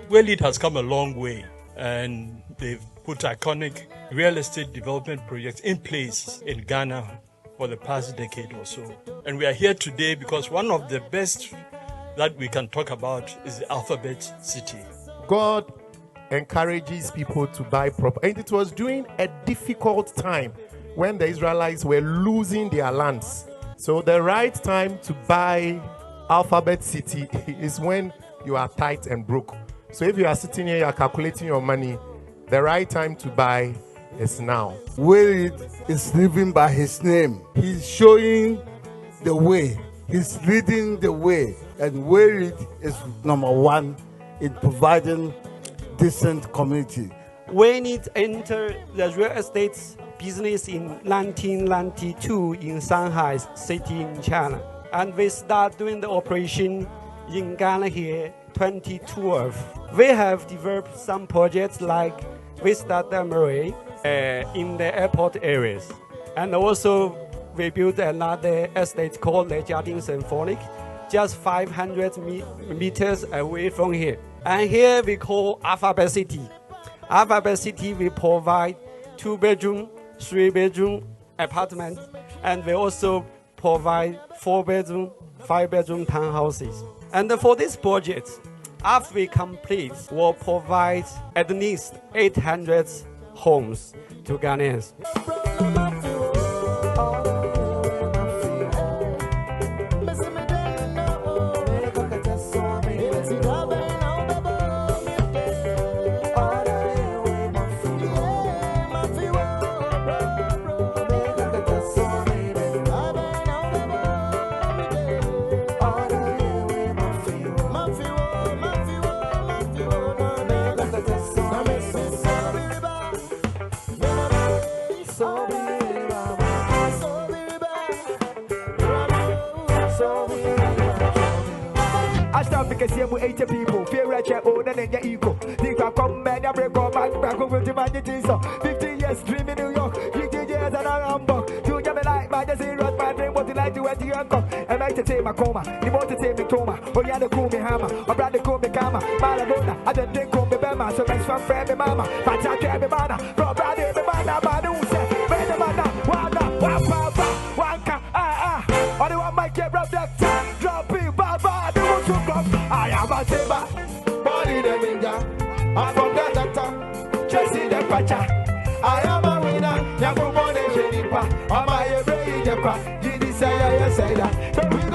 Waylead has come a long way, and they've put iconic real estate development projects in place in Ghana for the past decade or so. And we are here today because one of the best that we can talk about is the Alphabet City. God encourages people to buy property. And it was during a difficult time when the Israelites were losing their lands. So the right time to buy Alphabet City is when you are tight and broke. So if you are sitting here, you are calculating your money, the right time to buy is now. Waylead is living by his name. He's showing the way. He's leading the way. And Waylead is number one in providing decent community. Waylead entered the real estate business in 1992 in Shanghai city in China. And we start doing the operation in Ghana here 2012. We have developed some projects like Vista Damaray in the airport areas. And also we built another estate called the Jardin Symphonic, just 500 meters away from here. And here we call Alphabet City. Alphabet City, we provide 2-bedroom, 3-bedroom apartments, and we also provide 4-bedroom, 5-bedroom townhouses. And for this project, after we complete, we'll provide at least 800 homes to Ghanaians. I start because you have 80 people. Fear at your own and your ego. Think I come back and break up back over to my so 50 years dream in New York, 50 years and I'm back. You get me like my zero, my dream, what you like to wear to your uncle. And I to take my coma, you want to take me coma. Oh, you had to call me hammer, or brother call me gamma. Maradona, I don't think call me Bema, so makes from friend me mama. But I can't be mana, bro, brother, me mana, man, who said, man, the mana, one car, or the one might get rubbed up, drop it, baba, the one to come. I am a saber, body the ninja, I'm from the doctor, chasing the patcha. I am a winner, Yamu Mone Shenipa, I'm a brain, you say, that.